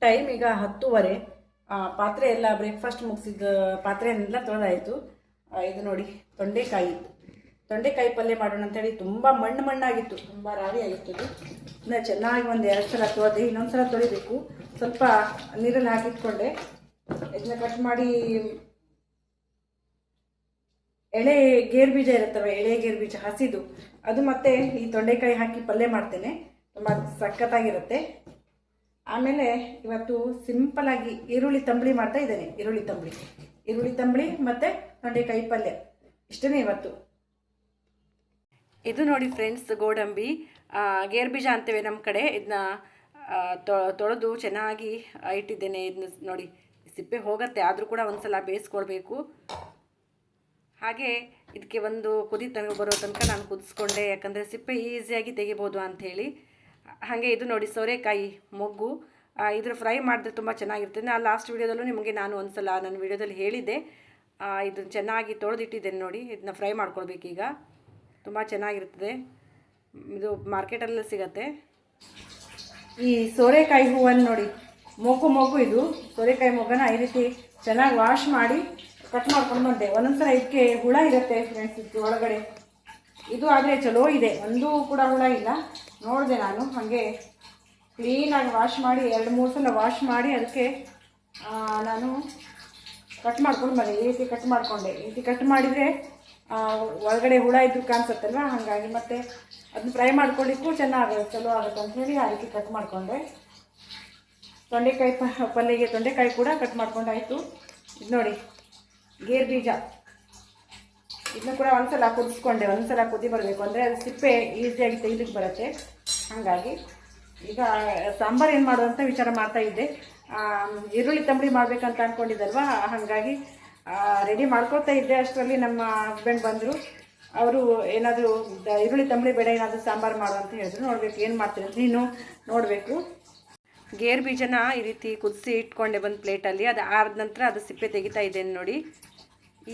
Time ಈಗ 10:30. ಪಾತ್ರೆ ಎಲ್ಲ ಬ್ರೇಕ್ಫಾಸ್ಟ್ ಮುಗಿಸಿದ ಪಾತ್ರೆಯನ್ನೆಲ್ಲ ತೊಳೆದಾಯಿತು. ಇದು ನೋಡಿ ತೊಂಡೆಕಾಯಿ ಪಲ್ಯ ಮಾಡೋಣ ಅಂತೇಳಿ ತುಂಬ ಮಣ್ಣಾಗಿತ್ತು, ತುಂಬ ರಾಡಿ ಆಗಿತ್ತು. ಇದನ್ನ ಚೆನ್ನಾಗಿ ಒಂದು 2 ಸಲ ತೊಳೆದು ಇನ್ನೊಂದು ಸಲ ತೊಳಿಬೇಕು. ಸ್ವಲ್ಪ ನೀರಲ್ಲಿ ಹಾಕಿಟ್ಕೊಂಡೆ. ಇದನ್ನ ಕಟ್ ಮಾಡಿ ಎಳೆ ಗೇರು ಬೀಜ ಇರುತ್ತವೆ, ಎಳೆ ಗೇರು ಬೀಜ ಹಸಿದು, ಅದು ಮತ್ತೆ ಈ ತೊಂಡೆಕಾಯಿ ಹಾಕಿ ಪಲ್ಯ ಮಾಡ್ತೇನೆ. ತುಂಬ ಸಖತ್ತಾಗಿರುತ್ತೆ. ಆಮೇಲೆ ಇವತ್ತು ಸಿಂಪಲ್ ಆಗಿ ಈರುಳ್ಳಿ ತಂಬಳಿ ಮಾಡ್ತಾ ಇದ್ದೇನೆ. ಈರುಳ್ಳಿ ತಂಬಳಿ ಮತ್ತೆ ತೊಂಡೆಕಾಯಿ ಪಲ್ಯ ಇಷ್ಟೇ ಇವತ್ತು. ಇದು ನೋಡಿ ಫ್ರೆಂಡ್ಸ್, ಗೋಡಂಬಿ ಗೇರು ಬೀಜ ಅಂತೇವೆ ನಮ್ಮ ಕಡೆ. ಇದನ್ನ ತೊಳೆದು ಚೆನ್ನಾಗಿ ಇಟ್ಟಿದ್ದೇನೆ. ಇದನ್ನ ನೋಡಿ, ಸಿಪ್ಪೆ ಹೋಗುತ್ತೆ, ಆದರೂ ಕೂಡ ಒಂದ್ಸಲ ಬೇಯಿಸ್ಕೊಳ್ಬೇಕು. ಹಾಗೆ ಇದಕ್ಕೆ ಒಂದು ಕುದಿ ಬರೋ ತನಕ ನಾನು ಕುದಿಸ್ಕೊಂಡೆ, ಯಾಕಂದರೆ ಸಿಪ್ಪೆ ಈಸಿಯಾಗಿ ತೆಗಿಬೋದು ಅಂಥೇಳಿ. ಹಾಗೆ ಇದು ನೋಡಿ ಸೋರೆಕಾಯಿ ಮೊಗ್ಗು, ಇದ್ರ ಫ್ರೈ ಮಾಡಿದ್ರೆ ತುಂಬ ಚೆನ್ನಾಗಿರ್ತದೆ. ನಾನು ಲಾಸ್ಟ್ ವೀಡಿಯೋದಲ್ಲೂ ನಿಮಗೆ ನಾನು ಒಂದು ಸಲ ನನ್ನ ವೀಡಿಯೋದಲ್ಲಿ ಹೇಳಿದ್ದೆ. ಇದನ್ನು ಚೆನ್ನಾಗಿ ತೊಳೆದಿಟ್ಟಿದ್ದೇನೆ ನೋಡಿ. ಇದನ್ನ ಫ್ರೈ ಮಾಡ್ಕೊಳ್ಬೇಕೀಗ. ತುಂಬ ಚೆನ್ನಾಗಿರ್ತದೆ. ಇದು ಮಾರ್ಕೆಟಲ್ಲಿ ಸಿಗತ್ತೆ. ಈ ಸೋರೆಕಾಯಿ ಹೂವನ್ನು ನೋಡಿ, ಮೊಗ್ಗು ಇದು ಸೋರೆಕಾಯಿ ಮೊಗ್ಗನ ಈ ರೀತಿ ಚೆನ್ನಾಗಿ ವಾಶ್ ಮಾಡಿ ಕಟ್ ಮಾಡ್ಕೊಂಡು ಬಂದೆ. ಒಂದೊಂದ್ಸಲ ಇದಕ್ಕೆ ಹುಳ ಇರುತ್ತೆ ಫ್ರೆಂಡ್ಸ್, ಇದು ಒಳಗಡೆ. ಇದು ಆದರೆ ಚಲೋ ಇದೆ, ಒಂದೂ ಕೂಡ ಹುಳ ಇಲ್ಲ. ನೋಡಿದೆ ನಾನು. ಹಾಗೆ ಕ್ಲೀನಾಗಿ ವಾಶ್ ಮಾಡಿ 2-3 ಸಲ ವಾಶ್ ಮಾಡಿ ಅದಕ್ಕೆ ನಾನು ಕಟ್ ಮಾಡ್ಕೊಂಡು ಬಂದೆ. ಈ ರೀತಿ ಕಟ್ ಮಾಡಿಕೊಂಡೆ. ಈ ರೀತಿ ಕಟ್ ಮಾಡಿದರೆ ಒಳಗಡೆ ಹುಳ ಇದ್ದು ಕಾಣಿಸುತ್ತಲ್ವ, ಹಾಗಾಗಿ ಮತ್ತೆ ಅದನ್ನ ಫ್ರೈ ಮಾಡ್ಕೊಳ್ಳಿಕ್ಕೂ ಚಲೋ ಆಗುತ್ತೆ ಅಂಥೇಳಿ ಆ ರೀತಿ ಕಟ್ ಮಾಡಿಕೊಂಡೆ. ತೊಂಡೆಕಾಯಿ ಪಲ್ಯಗೆ ತೊಂಡೆಕಾಯಿ ಕೂಡ ಕಟ್ ಮಾಡ್ಕೊಂಡಾಯಿತು. ಇದು ನೋಡಿ ಗೇರು ಬೀಜ, ಇದನ್ನ ಕೂಡ ಒಂದ್ಸಲ ಕುದಿಸ್ಕೊಂಡೆ. ಒಂದ್ಸಲ ಕುದಿ ಬರಬೇಕು, ಅಂದರೆ ಅದು ಸಿಪ್ಪೆ ಈಸಿಯಾಗಿ ತೆಗಿಲಿಕ್ಕೆ ಬರುತ್ತೆ. ಹಾಗಾಗಿ ಈಗ ಸಾಂಬಾರು ಏನು ಮಾಡೋದು ಅಂತ ವಿಚಾರ ಮಾಡ್ತಾ ಇದ್ದೆ. ಈರುಳ್ಳಿ ತಂಬಳಿ ಮಾಡ್ಬೇಕಂತ ಅಂದ್ಕೊಂಡಿದ್ದಲ್ವ, ಹಾಗಾಗಿ ರೆಡಿ ಮಾಡ್ಕೊಳ್ತಾ ಇದ್ದೆ. ಅಷ್ಟರಲ್ಲಿ ನಮ್ಮ ಹಸ್ಬೆಂಡ್ ಬಂದರು. ಅವರು ಏನಾದರೂ ಈರುಳ್ಳಿ ತಂಬಳಿ ಬೇಡ, ಏನಾದರೂ ಸಾಂಬಾರು ಮಾಡು ಅಂತ ಹೇಳಿದ್ರು. ನೋಡಬೇಕು ಏನು ಮಾಡ್ತೀನಿ ಅಂತ ನೀನು ನೋಡಬೇಕು. ಗೇರು ಬೀಜನ ಈ ರೀತಿ ಕುದಿಸಿ ಇಟ್ಕೊಂಡೆ ಒಂದು ಪ್ಲೇಟಲ್ಲಿ. ಅದು ಆದ ನಂತರ ಅದು ಸಿಪ್ಪೆ ತೆಗಿತಾ ಇದ್ದೇನೆ ನೋಡಿ.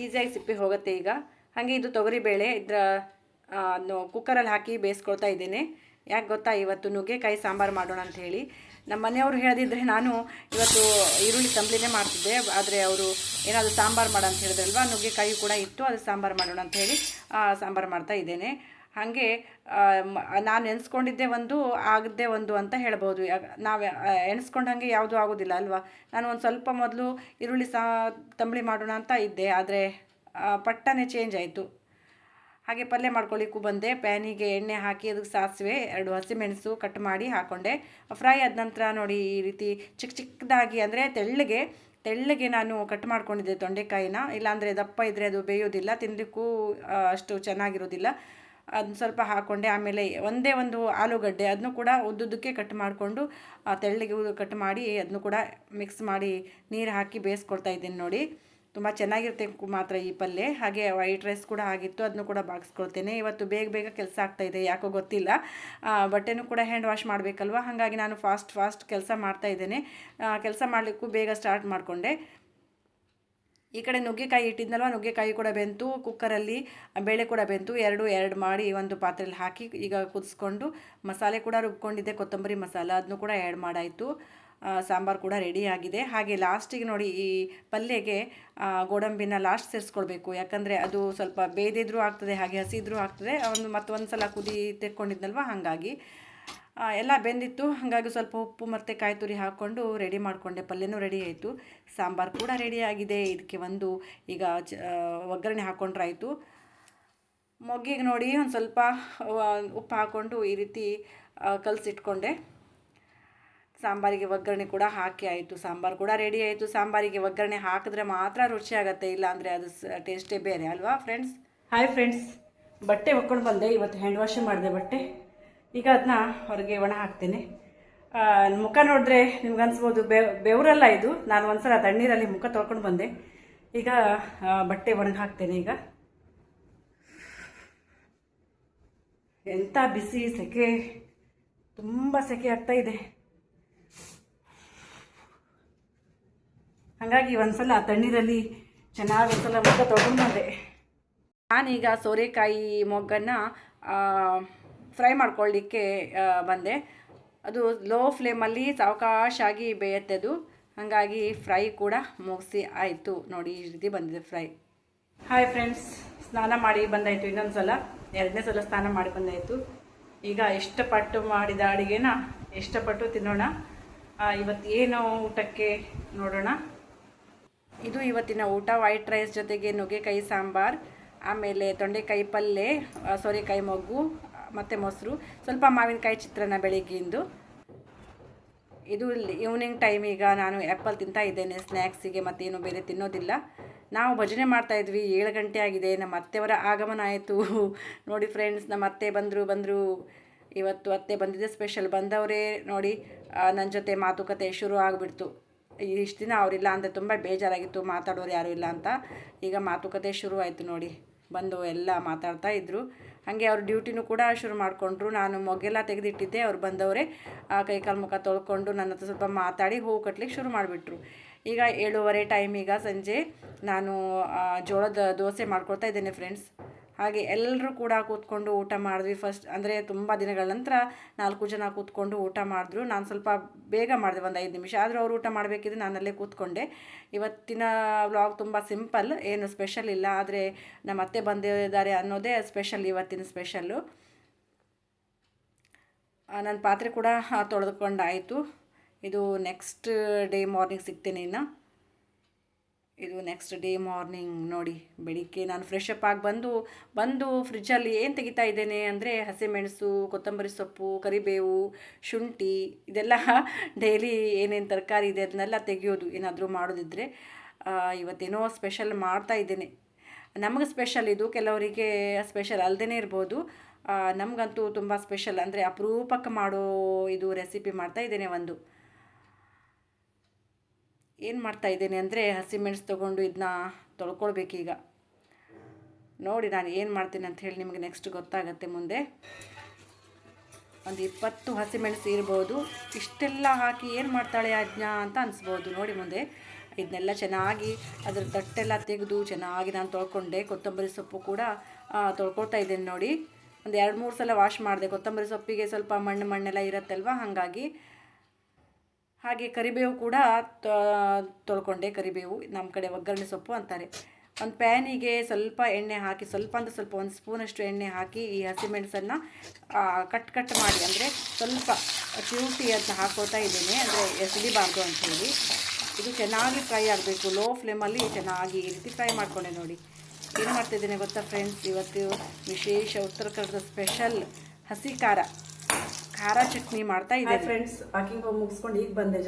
ಈಸಿಯಾಗಿ ಸಿಪ್ಪೆ ಹೋಗುತ್ತೆ ಈಗ. ಹಾಗೆ ಇದು ತೊಗರಿಬೇಳೆ, ಇದರ ಕುಕ್ಕರಲ್ಲಿ ಹಾಕಿ ಬೇಯಿಸ್ಕೊಳ್ತಾ ಇದ್ದೇನೆ. ಯಾಕೆ ಗೊತ್ತಾ, ಇವತ್ತು ನುಗ್ಗೆಕಾಯಿ ಸಾಂಬಾರು ಮಾಡೋಣ ಅಂತ ಹೇಳಿ. ನಮ್ಮ ಮನೆಯವರು ಹೇಳಿದ್ರೆ ನಾನು ಇವತ್ತು ಈರುಳ್ಳಿ ತಂಬಳಿನೇ ಮಾಡ್ತಿದ್ದೆ. ಆದರೆ ಅವರು ಏನಾದರೂ ಸಾಂಬಾರು ಮಾಡು ಅಂತ ಹೇಳಿದ್ರಲ್ವ, ನುಗ್ಗೆಕಾಯಿ ಕೂಡ ಇತ್ತು, ಅದು ಸಾಂಬಾರು ಮಾಡೋಣ ಅಂತ ಹೇಳಿ ಸಾಂಬಾರು ಮಾಡ್ತಾ ಇದ್ದೇನೆ. ಹಾಗೆ ನಾನು ಎಣಿಸ್ಕೊಂಡಿದ್ದೆ ಒಂದು, ಆಗದ್ದೇ ಒಂದು ಅಂತ ಹೇಳ್ಬೋದು. ನಾವು ಎಣಿಸ್ಕೊಂಡಂಗೆ ಯಾವುದೂ ಆಗೋದಿಲ್ಲ ಅಲ್ವಾ. ನಾನು ಒಂದು ಸ್ವಲ್ಪ ಮೊದಲು ಈರುಳ್ಳಿ ತಂಬಳಿ ಮಾಡೋಣ ಅಂತ ಇದ್ದೆ, ಆದರೆ ಪಟ್ಟನೆ ಚೇಂಜ್ ಆಯಿತು. ಹಾಗೆ ಪಲ್ಯ ಮಾಡ್ಕೊಳ್ಳಿಕ್ಕೂ ಬಂದೆ. ಪ್ಯಾನಿಗೆ ಎಣ್ಣೆ ಹಾಕಿ ಅದಕ್ಕೆ ಸಾಸಿವೆ, 2 ಹಸಿಮೆಣಸು ಕಟ್ ಮಾಡಿ ಹಾಕ್ಕೊಂಡೆ. ಫ್ರೈ ಆದ ನಂತರ ನೋಡಿ ಈ ರೀತಿ ಚಿಕ್ಕದಾಗಿ, ಅಂದರೆ ತೆಳ್ಳಗೆ ನಾನು ಕಟ್ ಮಾಡ್ಕೊಂಡಿದ್ದೆ ತೊಂಡೆಕಾಯಿನ. ಇಲ್ಲಾಂದರೆ ದಪ್ಪ ಇದ್ದರೆ ಅದು ಬೇಯೋದಿಲ್ಲ, ತಿನ್ನಲಿಕ್ಕೂ ಅಷ್ಟು ಚೆನ್ನಾಗಿರೋದಿಲ್ಲ. ಅದನ್ನ ಸ್ವಲ್ಪ ಹಾಕ್ಕೊಂಡೆ. ಆಮೇಲೆ ಒಂದೇ ಒಂದು ಆಲೂಗಡ್ಡೆ, ಅದನ್ನು ಕೂಡ ಉದ್ದುದ್ದಕ್ಕೆ ಕಟ್ ಮಾಡಿಕೊಂಡು ತೆಳ್ಳಗೆ ಕಟ್ ಮಾಡಿ ಅದನ್ನು ಕೂಡ ಮಿಕ್ಸ್ ಮಾಡಿ ನೀರು ಹಾಕಿ ಬೇಯಿಸ್ಕೊಳ್ತಾ ಇದ್ದೀನಿ ನೋಡಿ. ತುಂಬ ಚೆನ್ನಾಗಿರುತ್ತೆ ಮಾತ್ರ ಈ ಪಲ್ಯ. ಹಾಗೆ ವೈಟ್ ರೈಸ್ ಕೂಡ ಆಗಿತ್ತು, ಅದನ್ನು ಕೂಡ ಬಾಗಿಸ್ಕೊಳ್ತೇನೆ. ಇವತ್ತು ಬೇಗ ಕೆಲಸ ಆಗ್ತಾಯಿದೆ, ಯಾಕೋ ಗೊತ್ತಿಲ್ಲ. ಬಟ್ಟೆನೂ ಕೂಡ ಹ್ಯಾಂಡ್ ವಾಶ್ ಮಾಡಬೇಕಲ್ವ, ಹಾಗಾಗಿ ನಾನು ಫಾಸ್ಟ್ ಕೆಲಸ ಮಾಡ್ತಾಯಿದ್ದೇನೆ. ಕೆಲಸ ಮಾಡಲಿಕ್ಕೂ ಬೇಗ ಸ್ಟಾರ್ಟ್ ಮಾಡಿಕೊಂಡೆ. ಈ ಕಡೆ ನುಗ್ಗೆಕಾಯಿ ಇಟ್ಟಿದ್ನಲ್ವ, ನುಗ್ಗೆಕಾಯಿ ಕೂಡ ಬೆಂತು. ಕುಕ್ಕರಲ್ಲಿ ಬೇಳೆ ಕೂಡ ಬೆಂತು. ಎರಡು ಮಾಡಿ ಒಂದು ಪಾತ್ರೆಯಲ್ಲಿ ಹಾಕಿ ಈಗ ಕುದಿಸ್ಕೊಂಡು ಮಸಾಲೆ ಕೂಡ ರುಬ್ಕೊಂಡಿದ್ದೆ, ಕೊತ್ತಂಬರಿ ಮಸಾಲ, ಅದನ್ನು ಕೂಡ ಆ್ಯಡ್ ಮಾಡಾಯಿತು. ಸಾಂಬಾರು ಕೂಡ ರೆಡಿ ಆಗಿದೆ. ಹಾಗೆ ಲಾಸ್ಟಿಗೆ ನೋಡಿ ಈ ಪಲ್ಯಗೆ ಗೋಡಂಬಿನ ಲಾಸ್ಟ್ ಸೇರಿಸ್ಕೊಳ್ಬೇಕು, ಯಾಕಂದರೆ ಅದು ಸ್ವಲ್ಪ ಬೇಯ್ದಿದ್ರೂ ಆಗ್ತದೆ, ಹಾಗೆ ಹಸಿದ್ರೂ ಆಗ್ತದೆ. ಮತ್ತೊಂದು ಸಲ ಕುದಿ ತೆಕ್ಕೊಂಡಿದ್ನಲ್ವ, ಹಾಗಾಗಿ ಎಲ್ಲ ಬೆಂದಿತ್ತು. ಹಾಗಾಗಿ ಸ್ವಲ್ಪ ಉಪ್ಪು ಮತ್ತು ಕಾಯಿ ತುರಿ ಹಾಕ್ಕೊಂಡು ರೆಡಿ ಮಾಡಿಕೊಂಡೆ. ಪಲ್ಯನೂ ರೆಡಿ ಆಯಿತು, ಸಾಂಬಾರು ಕೂಡ ರೆಡಿ ಆಗಿದೆ. ಇದಕ್ಕೆ ಈಗ ಒಗ್ಗರಣೆ ಹಾಕ್ಕೊಂಡ್ರಾಯಿತು. ಮೊಗ್ಗಿಗೆ ನೋಡಿ ಒಂದು ಸ್ವಲ್ಪ ಉಪ್ಪು ಹಾಕ್ಕೊಂಡು ಈ ರೀತಿ ಕಲಸಿಟ್ಕೊಂಡೆ. ಸಾಂಬಾರಿಗೆ ಒಗ್ಗರಣೆ ಕೂಡ ಹಾಕಿ ಆಯಿತು. ಸಾಂಬಾರು ಕೂಡ ರೆಡಿ ಆಯಿತು. ಸಾಂಬಾರಿಗೆ ಒಗ್ಗರಣೆ ಹಾಕಿದ್ರೆ ಮಾತ್ರ ರುಚಿ ಆಗುತ್ತೆ, ಇಲ್ಲಾಂದರೆ ಅದು ಟೇಸ್ಟೇ ಬೇರೆ ಅಲ್ವಾ ಫ್ರೆಂಡ್ಸ್. ಹಾಯ್ ಫ್ರೆಂಡ್ಸ್, ಬಟ್ಟೆ ಒಕ್ಕೊಂಡು ಬಂದೆ. ಇವತ್ತು ಹ್ಯಾಂಡ್ ವಾಶ್ ಮಾಡಿದೆ ಬಟ್ಟೆ. ಈಗ ಅದನ್ನ ಹೊರಗೆ ಒಣ ಹಾಕ್ತೇನೆ. ಮುಖ ನೋಡಿದ್ರೆ ನಿಮ್ಗೆ ಅನ್ಸ್ಬೋದು ಬೆವರಲ್ಲ ಇದು. ನಾನು ಒಂದ್ಸಲ ತಣ್ಣೀರಲ್ಲಿ ಮುಖ ತೊಳ್ಕೊಂಡು ಬಂದೆ. ಈಗ ಬಟ್ಟೆ ಒಣಗಿ ಹಾಕ್ತೇನೆ. ಈಗ ಎಂಥ ಬಿಸಿ ಸೆಕೆ, ತುಂಬ ಸೆಕೆ ಆಗ್ತಾ ಇದೆ. ಹಾಗಾಗಿ ಒಂದ್ಸಲ ತಣ್ಣೀರಲ್ಲಿ ಚೆನ್ನಾಗಿ ಒಂದ್ಸಲ ಮುಖ ತೊಳ್ಕೊಂಡು ಬಂದೆ. ನಾನೀಗ ಸೋರೆಕಾಯಿ ಮೊಗ್ಗನ್ನು ಫ್ರೈ ಮಾಡ್ಕೊಳ್ಳಿಕ್ಕೆ ಬಂದೆ. ಅದು ಲೋ ಫ್ಲೇಮಲ್ಲಿ ಸಾವಕಾಶಾಗಿ ಬೇಯುತ್ತೆ ಅದು. ಹಾಗಾಗಿ ಫ್ರೈ ಕೂಡ ಮುಗಿಸಿ ಆಯಿತು. ನೋಡಿ ಈ ರೀತಿ ಬಂದಿದೆ ಫ್ರೈ. ಹಾಯ್ ಫ್ರೆಂಡ್ಸ್, ಸ್ನಾನ ಮಾಡಿ ಬಂದಾಯಿತು. ಇನ್ನೊಂದು ಸಲ 2ನೇ ಸಲ ಸ್ನಾನ ಮಾಡಿ ಬಂದಾಯಿತು. ಈಗ ಇಷ್ಟಪಟ್ಟು ಮಾಡಿದ ಅಡುಗೆನ ಇಷ್ಟಪಟ್ಟು ತಿನ್ನೋಣ. ಇವತ್ತು ಏನು ಊಟಕ್ಕೆ ನೋಡೋಣ. ಇದು ಇವತ್ತಿನ ಊಟ. ವೈಟ್ ರೈಸ್ ಜೊತೆಗೆ ನುಗ್ಗೆಕಾಯಿ ಸಾಂಬಾರು, ಆಮೇಲೆ ತೊಂಡೆಕಾಯಿ ಪಲ್ಯ, ಸೋರೆಕಾಯಿ ಮೊಗ್ಗು ಮತ್ತು ಮೊಸರು, ಸ್ವಲ್ಪ ಮಾವಿನಕಾಯಿ ಚಿತ್ರಾನ್ನ ಬೆಳಿಗ್ಗೆಯಿಂದ. ಇದು ಈವ್ನಿಂಗ್ ಟೈಮ್. ಈಗ ನಾನು ಆ್ಯಪಲ್ ತಿಂತಾ ಇದ್ದೇನೆ ಸ್ನ್ಯಾಕ್ಸಿಗೆ, ಮತ್ತೇನು ಬೇರೆ ತಿನ್ನೋದಿಲ್ಲ. ನಾವು ಭಜನೆ ಮಾಡ್ತಾಯಿದ್ವಿ, 7 ಗಂಟೆ ಆಗಿದೆ. ನಮ್ಮ ಅತ್ತೆಯವರ ಆಗಮನ ಆಯಿತು. ನೋಡಿ ಫ್ರೆಂಡ್ಸ್, ನಮ್ಮ ಅತ್ತೆ ಬಂದರು. ಇವತ್ತು ಅತ್ತೆ ಬಂದಿದ್ದೆ ಸ್ಪೆಷಲ್. ಬಂದವರೇ ನೋಡಿ ನನ್ನ ಜೊತೆ ಮಾತುಕತೆ ಶುರು ಆಗಿಬಿಡ್ತು. ಇಷ್ಟು ದಿನ ಅವರಿಲ್ಲ ಅಂದರೆ ತುಂಬ ಬೇಜಾರಾಗಿತ್ತು, ಮಾತಾಡೋರು ಯಾರೂ ಇಲ್ಲ ಅಂತ. ಈಗ ಮಾತುಕತೆ ಶುರು ಆಯಿತು ನೋಡಿ. ಬಂದು ಎಲ್ಲ ಮಾತಾಡ್ತಾ ಇದ್ದರು. ಹಾಗೆ ಅವ್ರ ಡ್ಯೂಟಿನೂ ಕೂಡ ಶುರು ಮಾಡಿಕೊಂಡ್ರು. ನಾನು ಮೊಗ್ಗೆಲ್ಲ ತೆಗೆದಿಟ್ಟಿದ್ದೆ. ಅವ್ರು ಬಂದವರೇ ಕೈಕಾಲು ಮುಖ ತೊಳ್ಕೊಂಡು ನನ್ನ ಹತ್ರ ಸ್ವಲ್ಪ ಮಾತಾಡಿ ಹೂವು ಕಟ್ಲಿಕ್ಕೆ ಶುರು ಮಾಡಿಬಿಟ್ರು. ಈಗ 7:30 ಟೈಮ್. ಈಗ ಸಂಜೆ ನಾನು ಜೋಳದ ದೋಸೆ ಮಾಡ್ಕೊಳ್ತಾ ಇದ್ದೇನೆ ಫ್ರೆಂಡ್ಸ್. ಹಾಗೆ ಎಲ್ಲರೂ ಕೂಡ ಕೂತ್ಕೊಂಡು ಊಟ ಮಾಡಿದ್ವಿ. ಫಸ್ಟ್ ಅಂದರೆ ತುಂಬ ದಿನಗಳ ನಂತರ 4 ಜನ ಕೂತ್ಕೊಂಡು ಊಟ ಮಾಡಿದ್ರು. ನಾನು ಸ್ವಲ್ಪ ಬೇಗ ಮಾಡಿದೆ, ಒಂದು 5 ನಿಮಿಷ. ಆದರೂ ಅವರು ಊಟ ಮಾಡಬೇಕಿದ್ರೆ ನಾನಲ್ಲೇ ಕೂತ್ಕೊಂಡೆ. ಇವತ್ತಿನ ವ್ಲಾಗ್ ತುಂಬ ಸಿಂಪಲ್, ಏನು ಸ್ಪೆಷಲ್ ಇಲ್ಲ. ಆದರೆ ನಮ್ಮ ಅತ್ತೆ ಬಂದಿದ್ದಾರೆ ಅನ್ನೋದೇ ಸ್ಪೆಷಲ್, ಇವತ್ತಿನ ಸ್ಪೆಷಲ್ಲು. ನನ್ನ ಪಾತ್ರೆ ಕೂಡ ತೊಳೆದುಕೊಂಡಾಯಿತು. ಇದು ನೆಕ್ಸ್ಟ್ ಡೇ ಮಾರ್ನಿಂಗ್ ಸಿಗ್ತೇನೆ ಇನ್ನು. ಇದು ನೆಕ್ಸ್ಟ್ ಡೇ ಮಾರ್ನಿಂಗ್ ನೋಡಿ. ಬೆಳಿಗ್ಗೆ ನಾನು ಫ್ರೆಶ್ ಅಪ್ ಆಗಿ ಬಂದು ಫ್ರಿಜ್ಜಲ್ಲಿ ಏನು ತೆಗಿತಾ ಇದ್ದೇನೆ ಅಂದರೆ ಹಸಿಮೆಣಸು, ಕೊತ್ತಂಬರಿ ಸೊಪ್ಪು, ಕರಿಬೇವು, ಶುಂಠಿ, ಇದೆಲ್ಲ ಡೈಲಿ ಏನೇನು ತರಕಾರಿ ಇದೆ ಅದನ್ನೆಲ್ಲ ತೆಗೆಯೋದು, ಏನಾದರೂ ಮಾಡೋದಿದ್ದರೆ. ಇವತ್ತೇನೋ ಸ್ಪೆಷಲ್ ಮಾಡ್ತಾ ಇದ್ದೇನೆ. ನಮಗೆ ಸ್ಪೆಷಲ್ ಇದು, ಕೆಲವರಿಗೆ ಸ್ಪೆಷಲ್ ಅಲ್ಲದೇ ಇರ್ಬೋದು. ನಮಗಂತೂ ತುಂಬ ಸ್ಪೆಷಲ್, ಅಂದರೆ ಅಪರೂಪಕ್ಕೆ ಮಾಡೋ ಇದು ರೆಸಿಪಿ ಮಾಡ್ತಾ ಇದ್ದೇನೆ. ಏನು ಮಾಡ್ತಾ ಇದ್ದೇನೆ ಅಂದರೆ ಹಸಿಮೆಣಸು ತೊಗೊಂಡು ಇದನ್ನ ತೊಳ್ಕೊಳ್ಬೇಕೀಗ. ನೋಡಿ ನಾನು ಏನು ಮಾಡ್ತೀನಿ ಅಂತ ಹೇಳಿ ನಿಮಗೆ ನೆಕ್ಸ್ಟ್ ಗೊತ್ತಾಗುತ್ತೆ ಮುಂದೆ. ಒಂದು 20 ಹಸಿಮೆಣಸು ಇರ್ಬೋದು. ಇಷ್ಟೆಲ್ಲ ಹಾಕಿ ಏನು ಮಾಡ್ತಾಳೆ ಅಜ್ಞಾ ಅಂತ ಅನಿಸ್ಬೋದು. ನೋಡಿ ಮುಂದೆ ಇದನ್ನೆಲ್ಲ ಚೆನ್ನಾಗಿ ಅದರ ತಟ್ಟೆಲ್ಲ ತೆಗೆದು ಚೆನ್ನಾಗಿ ನಾನು ತೊಳ್ಕೊಂಡೆ. ಕೊತ್ತಂಬರಿ ಸೊಪ್ಪು ಕೂಡ ತೊಳ್ಕೊಳ್ತಾ ಇದ್ದೇನೆ ನೋಡಿ. ಒಂದು 2-3 ಸಲ ವಾಶ್ ಮಾಡಿದೆ. ಕೊತ್ತಂಬರಿ ಸೊಪ್ಪಿಗೆ ಸ್ವಲ್ಪ ಮಣ್ಣೆಲ್ಲ ಇರುತ್ತಲ್ವ, ಹಾಗಾಗಿ. ಹಾಗೆ ಕರಿಬೇವು ಕೂಡ ತೊಳ್ಕೊಂಡೆ. ಕರಿಬೇವು ನಮ್ಮ ಕಡೆ ಒಗ್ಗರಣೆ ಸೊಪ್ಪು ಅಂತಾರೆ. ಒಂದು ಪ್ಯಾನಿಗೆ ಸ್ವಲ್ಪ ಎಣ್ಣೆ ಹಾಕಿ, ಸ್ವಲ್ಪ 1 ಸ್ಪೂನಷ್ಟು ಎಣ್ಣೆ ಹಾಕಿ ಈ ಹಸಿಮೆಣಸನ್ನು ಕಟ್ ಮಾಡಿ, ಅಂದರೆ ಸ್ವಲ್ಪ ಚಿವುಟಿ ಅಂತ ಹಾಕೋತಾ ಇದ್ದೇನೆ, ಅಂದರೆ ಸಿಡಿಬಾರ್ದು ಅಂಥೇಳಿ. ಇದು ಚೆನ್ನಾಗಿ ಫ್ರೈ ಆಗಬೇಕು. ಲೋ ಫ್ಲೇಮಲ್ಲಿ ಚೆನ್ನಾಗಿ ಈ ರೀತಿ ಫ್ರೈ ಮಾಡಿಕೊಂಡೆ ನೋಡಿ. ಏನು ಮಾಡ್ತಿದ್ದೇನೆ ಗೊತ್ತಾ ಫ್ರೆಂಡ್ಸ್, ಇವತ್ತು ವಿಶೇಷ ಉತ್ತರ ಕನ್ನಡದ ಸ್ಪೆಷಲ್ ಹಸಿ ಖಾರ ಚಟ್ನಿ ಮಾಡ್ತಾ ಇದ್ದೆ ಫ್ರೆಂಡ್ಸ್. ವಾಕಿಂಗ್ ಹೋಗಿ ಮುಗಿಸ್ಕೊಂಡು ಈಗ ಬಂದೆ.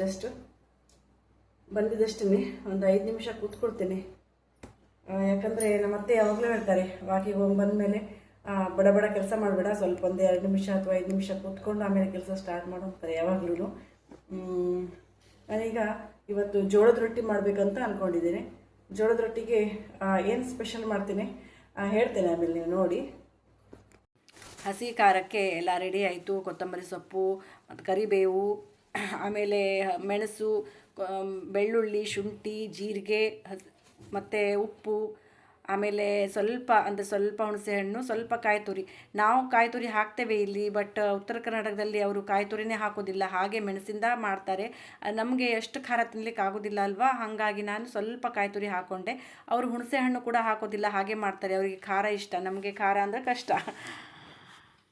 ಬಂದಿದ್ದಷ್ಟೇ ಒಂದು 5 ನಿಮಿಷ ಕೂತ್ಕೊಳ್ತೇನೆ. ಯಾಕಂದರೆ ನಮ್ಮ ಅತ್ತೆ ಯಾವಾಗಲೂ ಹೇಳ್ತಾರೆ, ವಾಕಿಂಗ್ ಹೋಗಿ ಬಂದಮೇಲೆ ಬಡ ಕೆಲಸ ಮಾಡಬೇಡ, ಸ್ವಲ್ಪ ಒಂದು 2 ನಿಮಿಷ ಅಥವಾ 5 ನಿಮಿಷ ಕೂತ್ಕೊಂಡು ಆಮೇಲೆ ಕೆಲಸ ಸ್ಟಾರ್ಟ್ ಮಾಡು ಅಂತಾರೆ ಯಾವಾಗಲೂ. ನಾನೀಗ ಇವತ್ತು ಜೋಳದ ರೊಟ್ಟಿ ಮಾಡಬೇಕಂತ ಅಂದ್ಕೊಂಡಿದ್ದೇನೆ. ಜೋಳದ ರೊಟ್ಟಿಗೆ ಏನು ಸ್ಪೆಷಲ್ ಮಾಡ್ತೀನಿ ಹೇಳ್ತೇನೆ, ಆಮೇಲೆ ನೀವು ನೋಡಿ. ಹಸಿ ಖಾರಕ್ಕೆ ಎಲ್ಲ ರೆಡಿ ಆಯಿತು. ಕೊತ್ತಂಬರಿ ಸೊಪ್ಪು ಮತ್ತು ಕರಿಬೇವು, ಆಮೇಲೆ ಮೆಣಸು, ಬೆಳ್ಳುಳ್ಳಿ, ಶುಂಠಿ, ಜೀರಿಗೆ ಮತ್ತು ಉಪ್ಪು, ಆಮೇಲೆ ಸ್ವಲ್ಪ ಹುಣಸೆಹಣ್ಣು, ಸ್ವಲ್ಪ ಕಾಯಿ ತುರಿ. ನಾವು ಕಾಯಿ ತುರಿ ಹಾಕ್ತೇವೆ ಇಲ್ಲಿ, ಬಟ್ ಉತ್ತರ ಕರ್ನಾಟಕದಲ್ಲಿ ಅವರು ಕಾಯಿ ತುರಿನೇ ಹಾಕೋದಿಲ್ಲ, ಹಾಗೆ ಮೆಣಸಿಂದ ಮಾಡ್ತಾರೆ. ನಮಗೆ ಎಷ್ಟು ಖಾರ ತಿನ್ನಲಿಕ್ಕೆ ಆಗೋದಿಲ್ಲ ಅಲ್ವಾ, ಹಾಗಾಗಿ ನಾನು ಸ್ವಲ್ಪ ಕಾಯಿ ತುರಿ ಹಾಕ್ಕೊಂಡೆ. ಅವರು ಹುಣಸೆಹಣ್ಣು ಕೂಡ ಹಾಕೋದಿಲ್ಲ, ಹಾಗೆ ಮಾಡ್ತಾರೆ. ಅವರಿಗೆ ಖಾರ ಇಷ್ಟ, ನಮಗೆ ಖಾರ ಅಂದರೆ ಕಷ್ಟ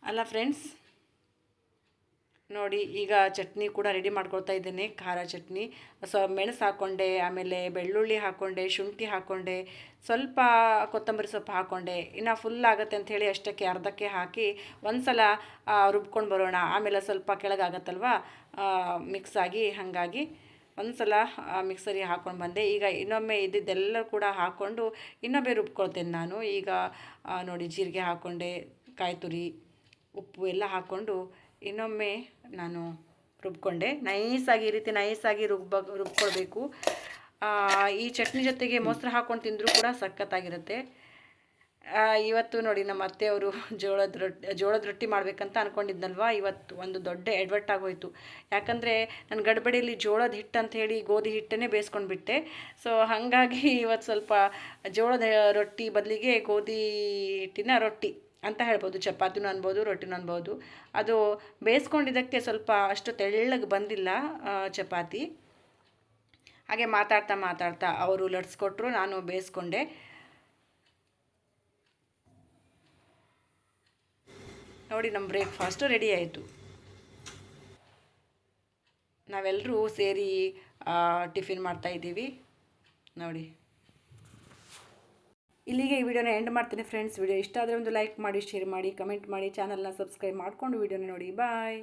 ಅಲ್ಲ ಫ್ರೆಂಡ್ಸ್. ನೋಡಿ ಈಗ ಚಟ್ನಿ ಕೂಡ ರೆಡಿ ಮಾಡ್ಕೊಳ್ತಾ ಇದ್ದೇನೆ. ಖಾರ ಚಟ್ನಿ, ಮೆಣಸು ಹಾಕ್ಕೊಂಡೆ, ಆಮೇಲೆ ಬೆಳ್ಳುಳ್ಳಿ ಹಾಕ್ಕೊಂಡೆ, ಶುಂಠಿ ಹಾಕ್ಕೊಂಡೆ, ಸ್ವಲ್ಪ ಕೊತ್ತಂಬರಿ ಸೊಪ್ಪು ಹಾಕ್ಕೊಂಡೆ. ಇನ್ನು ಫುಲ್ ಆಗುತ್ತೆ ಅಂಥೇಳಿ ಅಷ್ಟಕ್ಕೆ ಅರ್ಧಕ್ಕೆ ಹಾಕಿ ಒಂದು ಸಲ ರುಬ್ಕೊಂಡು ಬರೋಣ. ಆಮೇಲೆ ಸ್ವಲ್ಪ ಕೆಳಗಾಗತ್ತಲ್ವ ಮಿಕ್ಸ್ ಆಗಿ, ಹಾಗಾಗಿ ಒಂದು ಸಲ ಮಿಕ್ಸರಿಗೆ ಹಾಕ್ಕೊಂಡು ಬಂದೆ. ಈಗ ಇನ್ನೊಮ್ಮೆ ಇದ್ದಿದ್ದೆಲ್ಲ ಕೂಡ ಹಾಕ್ಕೊಂಡು ಇನ್ನೊಮ್ಮೆ ರುಬ್ಕೊಳ್ತೇನೆ ನಾನು. ಈಗ ನೋಡಿ ಜೀರಿಗೆ ಹಾಕ್ಕೊಂಡೆ, ಕಾಯಿ ತುರಿ, ಉಪ್ಪು ಎಲ್ಲ ಹಾಕ್ಕೊಂಡು ಇನ್ನೊಮ್ಮೆ ನಾನು ರುಬ್ಕೊಂಡೆ. ನೈಸಾಗಿ ಈ ರೀತಿ ನೈಸಾಗಿ ರುಬ್ಕೊಳ್ಬೇಕು. ಈ ಚಟ್ನಿ ಜೊತೆಗೆ ಮೊಸರು ಹಾಕ್ಕೊಂಡು ತಿಂದರೂ ಕೂಡ ಸಖತ್ತಾಗಿರುತ್ತೆ. ಇವತ್ತು ನೋಡಿ ನಮ್ಮ ಅತ್ತೆಯವರು ಜೋಳದ ರೊಟ್ಟಿ ಮಾಡಬೇಕಂತ ಅಂದ್ಕೊಂಡಿದ್ನಲ್ವ, ಇವತ್ತು ಒಂದು ದೊಡ್ಡ ಎಡ್ವರ್ಟ್ ಆಗೋಯ್ತು. ಯಾಕಂದರೆ ನನ್ನ ಗಡ್ಬಡಿಯಲ್ಲಿ ಜೋಳದ ಹಿಟ್ಟು ಅಂಥೇಳಿ ಗೋಧಿ ಹಿಟ್ಟನ್ನೇ ಬೇಯಿಸ್ಕೊಂಡು ಬಿಟ್ಟೆ. ಸೊ ಹಾಗಾಗಿ ಇವತ್ತು ಸ್ವಲ್ಪ ಜೋಳದ ರೊಟ್ಟಿ ಬದಲಿಗೆ ಗೋಧಿ ಹಿಟ್ಟಿನ ರೊಟ್ಟಿ ಅಂತ ಹೇಳ್ಬೋದು. ಚಪಾತಿನೂ ಅನ್ಬೋದು, ರೊಟ್ಟಿನೂ ಅನ್ಬೋದು. ಅದು ಬೇಯಿಸ್ಕೊಂಡಿದ್ದಕ್ಕೆ ಸ್ವಲ್ಪ ಅಷ್ಟು ತೆಳ್ಳಗೆ ಬಂದಿಲ್ಲ ಚಪಾತಿ. ಹಾಗೆ ಮಾತಾಡ್ತಾ ಮಾತಾಡ್ತಾ ಅವರು ಲಟ್ಸ್ಕೊಟ್ರು, ನಾನು ಬೇಯಿಸ್ಕೊಂಡೆ. ನೋಡಿ, ನಮ್ಮ ಬ್ರೇಕ್ಫಾಸ್ಟು ರೆಡಿ ಆಯಿತು. ನಾವೆಲ್ಲರೂ ಸೇರಿ ಟಿಫಿನ್ ಮಾಡ್ತಾಯಿದ್ದೀವಿ ನೋಡಿ. ಇಲ್ಲಿಗೆ ಈ ವಿಡಿಯೋನ ಎಂಡ್ ಮಾಡ್ತೀನಿ ಫ್ರೆಂಡ್ಸ್. ವಿಡಿಯೋ ಇಷ್ಟ ಆದರೆ ಒಂದು ಲೈಕ್ ಮಾಡಿ, ಶೇರ್ ಮಾಡಿ, ಕಮೆಂಟ್ ಮಾಡಿ, ಚಾನಲ್ನ ಸಬ್ಸ್ಕ್ರೈಬ್ ಮಾಡಿಕೊಂಡು ವಿಡಿಯೋನ ನೋಡಿ. ಬಾಯ್.